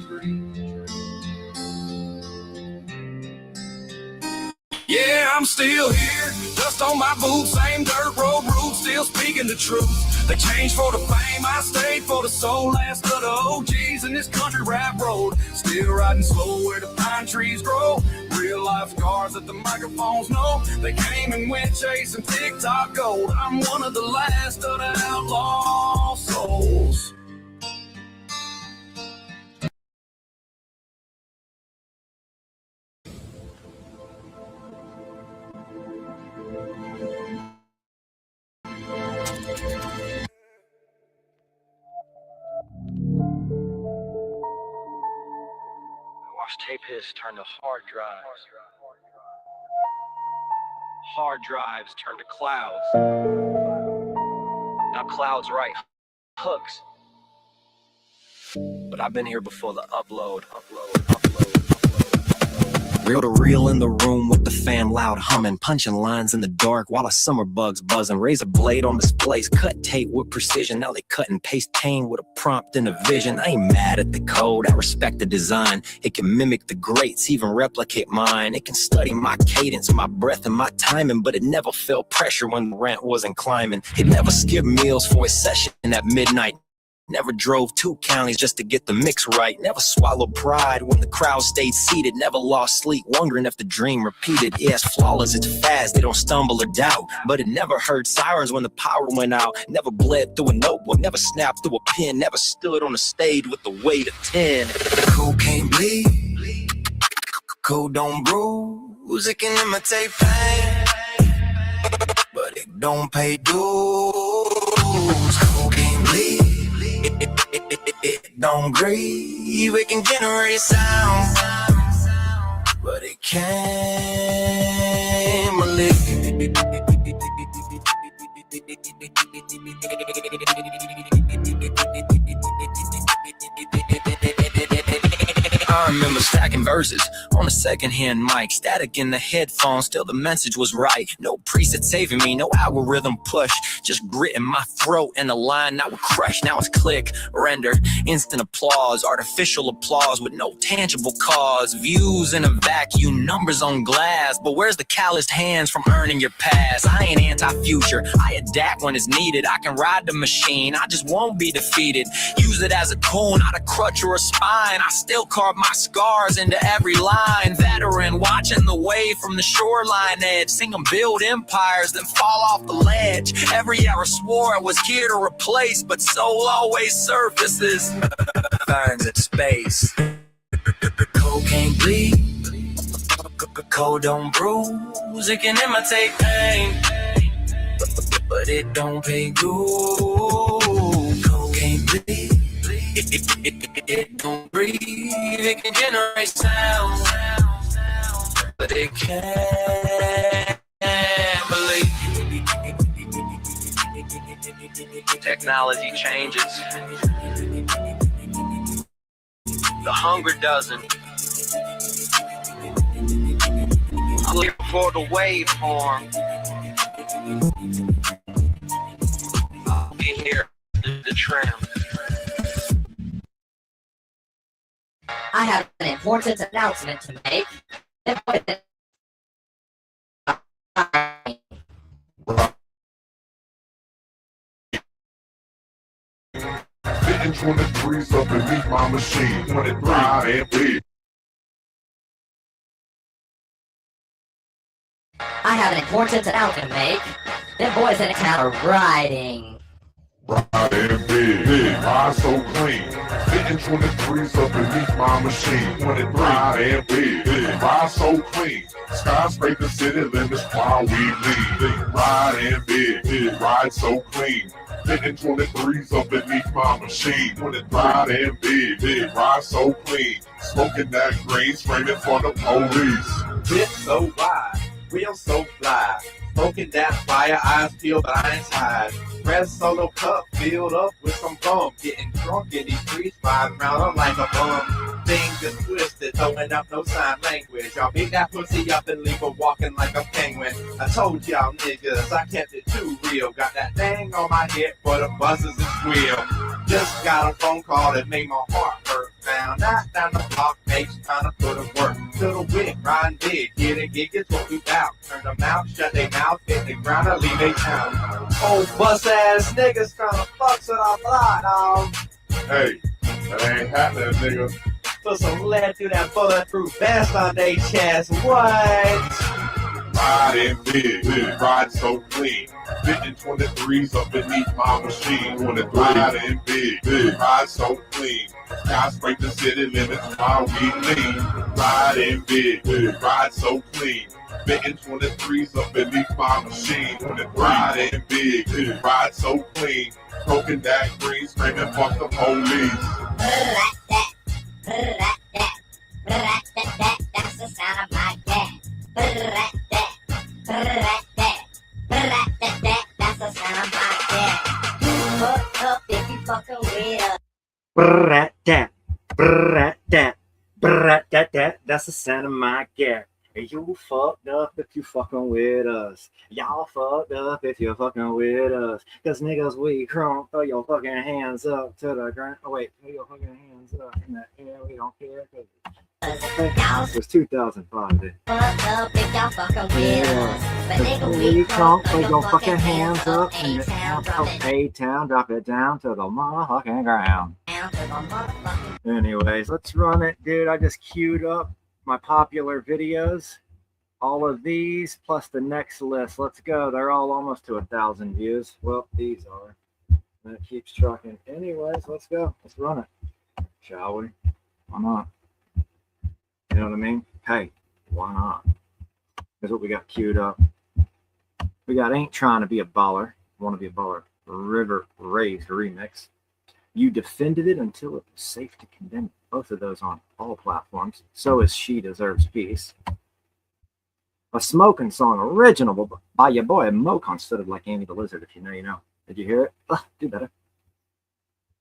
Yeah, I'm still here. Dust on my boots, same dirt road roots. Still speaking the truth. They changed for the fame, I stayed for the soul. Last of the OGs in this country rap road. Still riding slow where the pine trees grow. Real life scars that the microphones know. They came and went chasing TikTok gold. I'm one of the last of the outlaw souls. Tape has turned to hard drives. Hard drives turn to clouds. Now clouds write hooks. But I've been here before the upload. Reel to reel in the room with the fan loud humming, punching lines in the dark while a summer bug's buzzing. Razor blade on displays, cut tape with precision. Now they cut and paste pain with a prompt and a vision. I ain't mad at the code, I respect the design. It can mimic the greats, even replicate mine. It can study my cadence, my breath, and my timing, but it never felt pressure when the rant wasn't climbing. It never skipped meals for a session at midnight. Never drove 2 counties just to get the mix right. Never swallowed pride when the crowd stayed seated. Never lost sleep wondering if the dream repeated. Yeah, it's flawless, it's fast, they don't stumble or doubt. But it never heard sirens when the power went out. Never bled through a notebook, never snapped through a pen. Never stood on a stage with the weight of 10. Code can't bleed, code don't bruise. It can imitate pain, but it don't pay dues. Code can't bleed, it don't grieve. It can generate sound, but it can't believe. I remember stacking verses on a secondhand mic, static in the headphones, still the message was right. No preset saving me, no algorithm push, just grit in my throat and a line that would crush. Now it's click, render, instant applause, artificial applause with no tangible cause. Views in a vacuum, numbers on glass, but where's the calloused hands from earning your pass? I ain't anti-future, I adapt when it's needed. I can ride the machine, I just won't be defeated. Use it as a tool, not a crutch or a spine. I still carve my scars into every line. Veteran watching the wave from the shoreline edge, sing them build empires then fall off the ledge. Every hour swore I was here to replace, but soul always surfaces, finds its space. Code can't bleed, code don't bruise. It can imitate pain, but it don't pay dues. Code can't bleed, it don't breathe. It can generate sound, but it can't believe. Technology changes. The hunger doesn't. I'm looking for the waveform. I'll be here the tram. I have an important announcement to make. Sitting 23s up beneath my machine, 23 and big. I have an important announcement to make. Them boys in the town are riding. Riding big, ride so clean. Sitting 23s up beneath my machine, 23 and big, ride so clean. Skyscraper city limits while we lead. Riding big, ride so clean. Sitting 23s up beneath my machine, 25 and big, ride so clean. Smoking that green, screaming for the police. Zip so wide, wheel so fly. Smoking that fire, eyes peeled, but I ain't tired. Red solo cup filled up with some bum. Getting drunk in these streets, riding around, I'm like a bum. fingers twisted, throwing up no sign language. Y'all beat that pussy up and leave her walking like a penguin. I told y'all niggas I kept it too real. Got that thing on my head for the buzzers and squeal. Just got a phone call that made my heart hurt. Found out down the block, mates trying to put in work. To the wick, riding big, get a gig is what we bout. Turn them out, shut they mouth, hit the ground, and leave they town. Old bus ass niggas trying to fuck with our block, dog. Hey, that ain't happening, nigga. Put some lead through that bulletproof vest on they chest. What? Riding big, ride so clean. Fitting 23s up beneath my machine. 23, riding big, ride so clean. Skyscrape the city limits while we lean. Riding big, ride so clean. Fitting 23s up beneath my machine. 23, riding big, ride so clean. Smoking that green, screaming fuck the police. That's the sound of my cat. That's the sound of my cat. Fuck up if you fucking with us. Brat-dat, brat-dat, brat-dat-dat. That's the sound of my cat. You fucked up if you fucking with us. Y'all fucked up if you're fucking with us. Cause niggas, we crunk. Throw your fucking hands up to the ground. Oh wait, throw your fucking hands up in the air. We don't care. It was 2005, dude. Fuck up if y'all fucking with us. But nigga, We crunk. Throw your fucking hands up in the A-town. Drop it down to the motherfucking ground. Anyways, let's run it, dude. I just queued up my popular videos, all of these plus the next list. Let's go. They're all almost to 1,000 views. Well, these are. And it keeps trucking. Anyways, let's go. Let's run it, shall we? Why not? You know what I mean? Hey, why not? Here's what we got queued up. We got Ain't Trying to Be a Baller, Want to Be a Baller, River Raised remix. You Defended It Until It Was Safe to Condemn It. Both of those on all platforms. So is She Deserves Peace. A Smoking Song original by your boy Moke instead of like Amy the Lizard, if you know, you know. Did you hear it? Do better.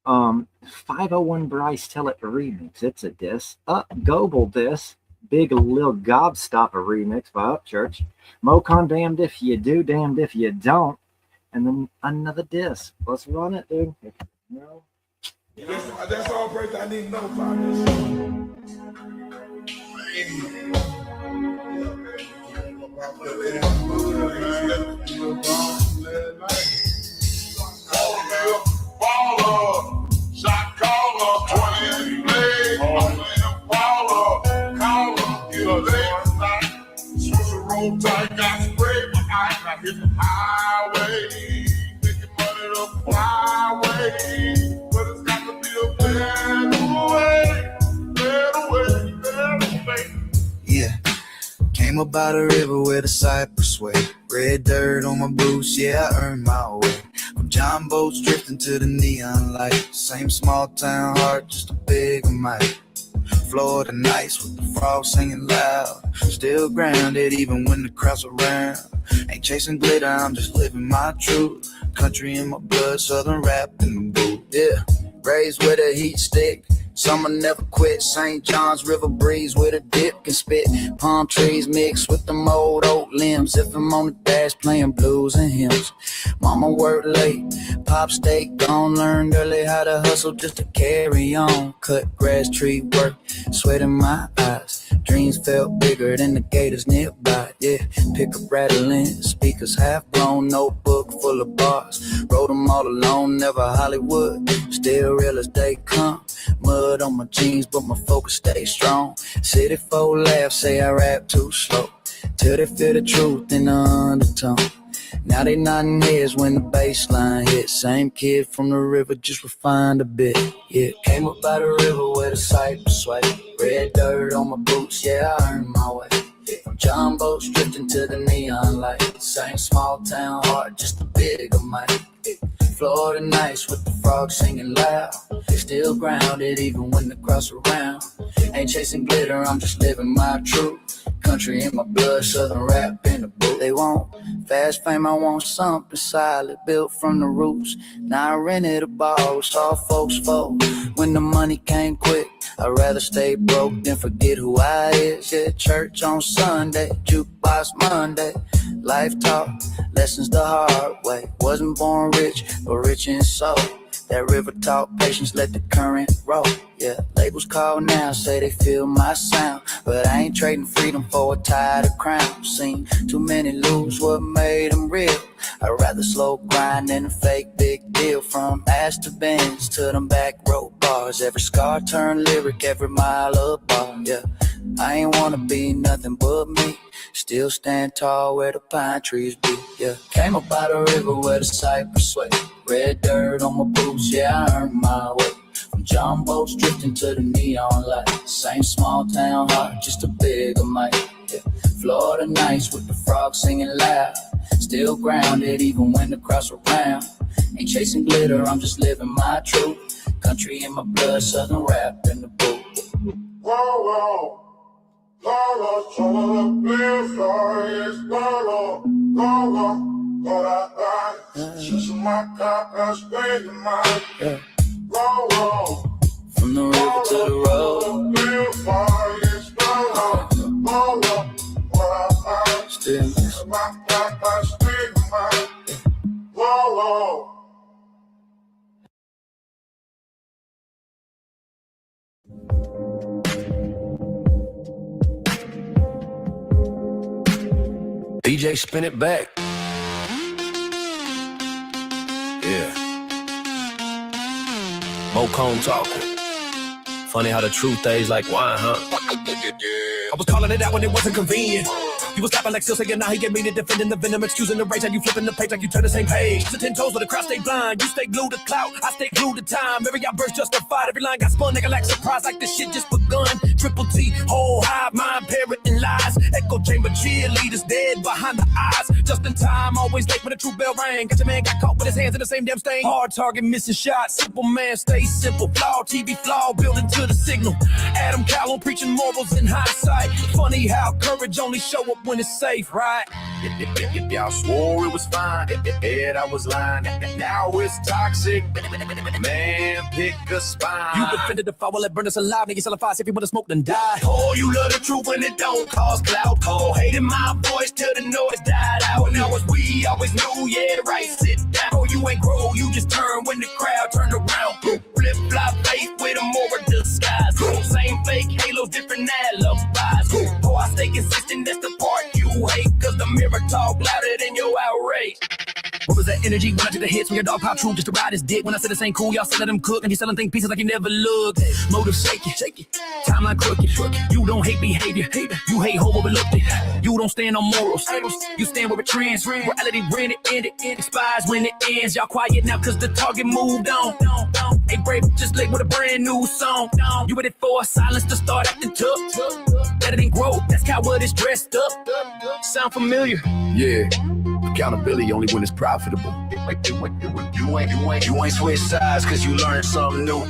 501 Bryce Tell It remix. It's a diss. Goble diss. Big Lil Gobstopper remix by Upchurch. Mocon Damned If You Do, Damned If You Don't. And then another diss. Let's run it, dude. No. That's all break I need to know about this. Baller, shot caller, 20 play, baller, caller, get a late night, switch a roll tight, got spray my eyes, I hit the highway, making money the highway, but it's got to be a better way. Yeah, came up by the river where the cypress way. Red dirt on my boots, yeah, I earned my way. From John boats drifting to the neon light. Same small town heart, just a bigger mic. Florida nights with the frogs singing loud. Still grounded even when the crowd's around. Ain't chasing glitter, I'm just living my truth. Country in my blood, southern rap in the boot. Yeah, raised with a heat stick. Summer never quit. St. John's River breeze with a dip can spit. Palm trees mixed with them old oak limbs. If I'm on the dash playing blues and hymns. Mama worked late, pop steak gone. Learned early how to hustle just to carry on. Cut grass, tree work, sweat in my eyes. Dreams felt bigger than the gators nearby. Yeah, pick up rattling, speakers half blown. Notebook full of bars. Wrote them all alone, never Hollywood. Still real as they come. Mud on my jeans, but my focus stays strong. City folk laugh, say I rap too slow. Till they feel the truth in the undertone. Now they nodding heads when the bass line hits. Same kid from the river, just refined a bit. Yeah, came up by the river where the cypress sway. Red dirt on my boots, yeah, I earned my way. From John boats drifting to the neon light. Same small town heart, just a bigger mic. Florida nights with the frogs singing loud. Still grounded even when the crowd's around. Ain't chasing glitter, I'm just living my truth. Country in my blood, southern rap in the boot. They want fast fame, I want something solid, built from the roots. Now I rented a ball, saw folks fold. When the money came quick, I'd rather stay broke than forget who I is. Yeah, church on Sunday, jukebox Monday. Life taught lessons the hard way. Wasn't born rich, but rich in soul. That river taught patience, let the current roll. Yeah, labels call now, say they feel my sound. But I ain't trading freedom for a tired crown. Seen too many lose what made them real. I'd rather slow grind than a fake big deal. From ass to Benz to them back row bars. Every scar turned lyric, every mile a bar. Yeah, I ain't wanna be nothing but me. Still stand tall where the pine trees be. Yeah, came up by the river where the cypress sway. Red dirt on my boots, yeah, I earned my way. From John boats drifting to the neon light. Same small town heart, just a bigger mic. Yeah, Florida nights with the frogs singing loud. Still grounded even when the crowd's around. Ain't chasing glitter, I'm just living my truth. Country in my blood, southern rap in the booth. Whoa, whoa. Lolo, solo, live for is Lolo, Lolo, but I since my cop has stayed in my Lolo. From the river to the road, live for is Lolo, Lolo, but I still since my cop has stayed in my Lolo. DJ, spin it back. Yeah. Mo Cone talking. Funny how the truth is like wine, huh? I was calling it out when it wasn't convenient. You was slapping like still saying now he get me to defending the venom, excusing the rage, and you flipping the page like you turn the same page. The 10 toes where the crowd stay blind. You stay glued to clout, I stay glued to time. Every outburst justified, every line got spun, nigga like surprise, like this shit just begun. Triple T, whole hive, mind parroting lies. Echo chamber cheerleaders dead behind the eyes. Just in time, always late when the true bell rang. Got your man got caught with his hands in the same damn stain. Hard target, missing shots. Simple man, stay simple. Flaw, TV flaw, building to the signal. Adam Callum preaching morals in hindsight. Funny how courage only show up when it's safe, right? If y'all swore it was fine, I was lying. Now it's toxic. Man, pick a spine. You defended the fire, let burn us alive. Niggas selling fire, if you wanna smoke, then die. Oh, you love the truth when it don't cause clout. Oh, hated my voice till the noise died out. Now it's we always knew, yeah, right. Sit down. Oh, you ain't grow, you just turn when the crowd turned around. Flip flop face with a more disguise. Same fake halos, different alibis. Oh, I stay consistent, that's the part you hate. Cause the mirror talk louder than your outrage. What was that energy when I took the hits? When your dog pop true just to ride his dick. When I said this ain't cool, y'all selling them cook. And you selling things pieces like you never looked. Motive shaky, timeline crooked. You don't hate behavior, you hate homo overlooked it. You don't stand on morals, you stand with a trends. Reality rented, ended, expires when it ends. Y'all quiet now cause the target moved on. Ain't brave, just late with a brand new song. You with it for a silence to start acting tough. That it ain't grow, that's coward is dressed up. Sound familiar? Yeah. Accountability only when it's profitable. You ain't switch sides cause you learned something new.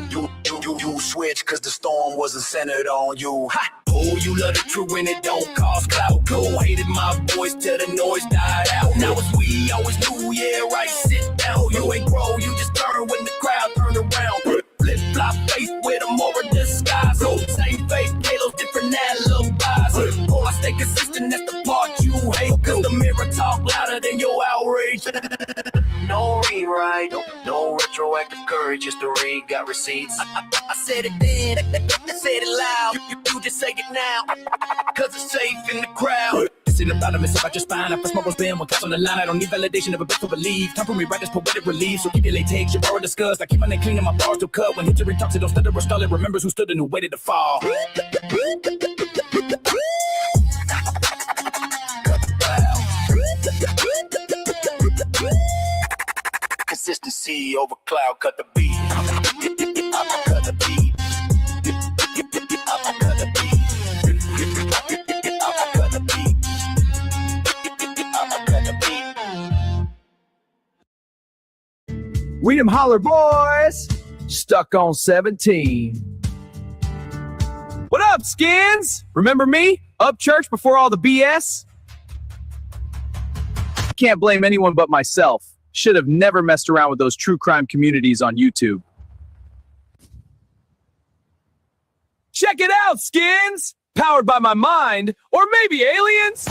You switch cause the storm wasn't centered on you. Ha! Oh, you love the truth when it don't cause clout. Go hated my voice till the noise died out. Now it's we always knew, yeah, right. Sit down, you ain't grow, you just turn when the crowd turned around. Flip flop face with a more disguise. Oh, same face, halos, different alibis. Oh, I stay consistent, that's the part you hate. Cause the mirror talk louder than your outrage. No rewrite, no retroactive courage, just to read, got receipts. I said it then, I said it loud. You just say it now, cause it's safe in the crowd. It's in the bottom, it's about your spine. After smoke was banned, one cuts on the line. I don't need validation of a bit to believe. Time for me, write this poetic relief. So keep your latex, your borrow discussed. I keep my name clean and my bars to cut. When history talks, it don't stutter or stall. It remembers who stood and who waited to fall. Consistency over cloud, cut the beat. Cut the beat. Cut the beat. Cut the beat. Cut the beat. We them holler boys, stuck on 17. What up, skins? Remember me? Up church before all the BS? Can't blame anyone but myself. Should have never messed around with those true crime communities on YouTube. Check it out, skins! Powered by my mind, or maybe aliens?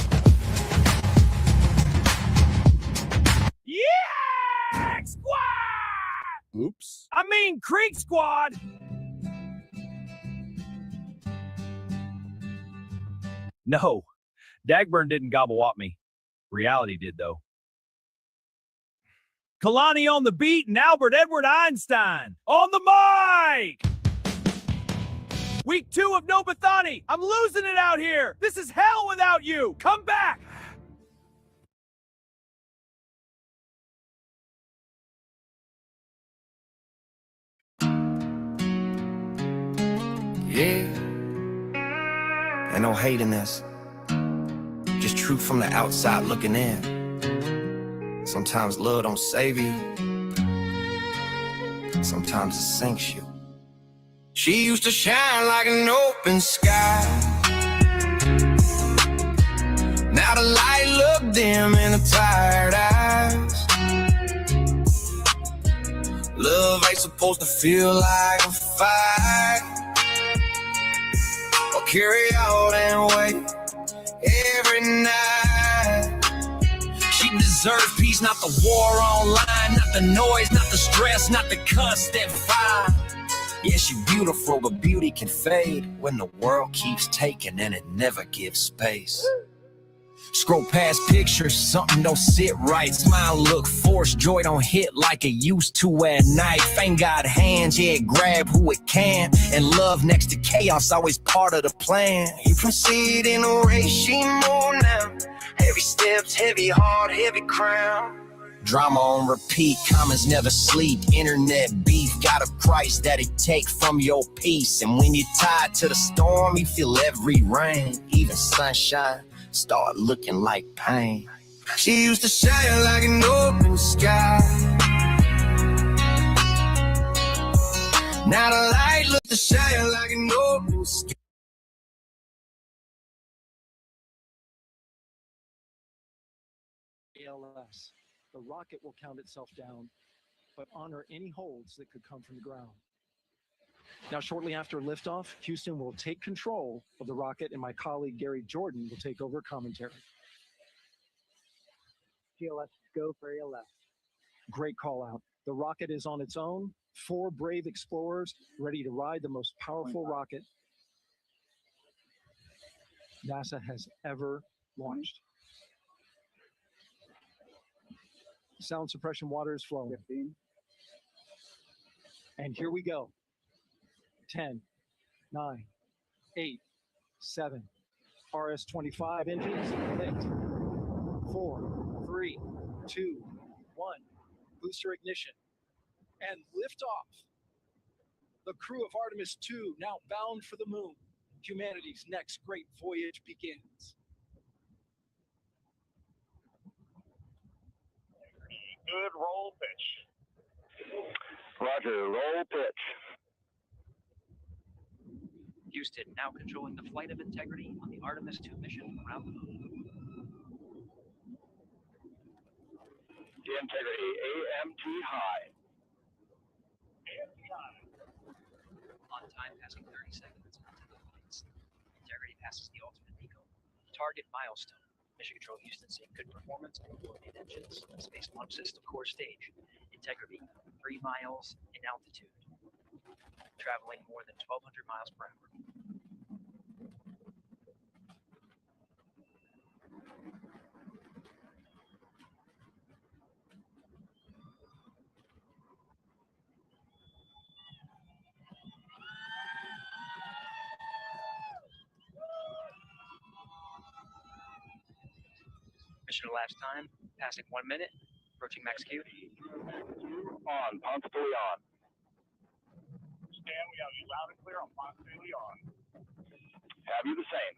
Yeah! Squad! Oops. I mean, Creek Squad! No, Dagburn didn't gobble up me. Reality did, though. Kalani on the beat and Albert Edward Einstein on the mic! Week 2 of No Bethany. I'm losing it out here. This is hell without you. Come back. Yeah. Ain't no hating this. Just truth from the outside looking in. Sometimes love don't save you. Sometimes it sinks you. She used to shine like an open sky. Now the light look dim in the tired eyes. Love ain't supposed to feel like a fight, or carry out and wait every night. She deserves peace, not the war online, not the noise, not the stress, not the constant fight. Yeah, she beautiful, but beauty can fade when the world keeps taking and it never gives space. Scroll past pictures, something don't sit right. Smile look forced, joy don't hit like it used to at night. Fame got hands, yeah, grab who it can. And love next to chaos, always part of the plan. You can see it in the way she move now. Heavy steps, heavy heart, heavy crown. Drama on repeat, comments never sleep. Internet beef got a price that it take from your peace. And when you're tied to the storm, you feel every rain. Even sunshine start looking like pain. She used to shine like an open sky. Now the light looks to shine like an open sky. ALS. The rocket will count itself down, but honor any holds that could come from the ground. Now, shortly after liftoff, Houston will take control of the rocket, and my colleague Gary Jordan will take over commentary. GLS, go for ALS. Great call out. The rocket is on its own. 4 brave explorers ready to ride the most powerful rocket NASA has ever launched. Sound suppression water is flowing. 15. And here we go. 10, 9, 8, 7. RS-25 engines lit. 4, 3, 2, 1. Booster ignition. And liftoff. The crew of Artemis 2 now bound for the moon. Humanity's next great voyage begins. Good roll pitch. Roger, roll pitch. Houston now controlling the flight of Integrity on the Artemis 2 mission around the moon. Integrity, AMT high. On time, passing 30 seconds into the flights. Integrity passes the ultimate eco. Target milestone. Mission Control Houston seeing good performance on coordinated engines. Space Launch System core stage. Integrity 3 miles in altitude. Traveling more than 1,200 miles per hour. Mission elapsed time, passing 1 minute, approaching max Q. On, pumps fully on. Stan, we have you loud and clear on Ponce on. Have you the same?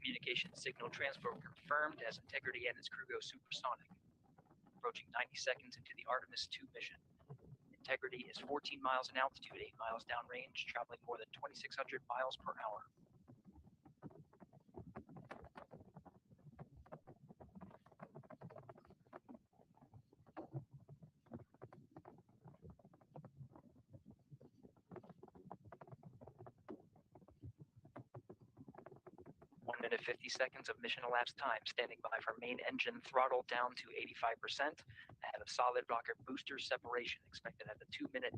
Communication signal transfer confirmed as Integrity and its crew go supersonic. Approaching 90 seconds into the Artemis 2 mission. Integrity is 14 miles in altitude, 8 miles downrange, traveling more than 2,600 miles per hour. 1 minute 50 seconds of mission elapsed time. Standing by for main engine throttle down to 85%. I have a solid rocket booster separation expected at the 2 minute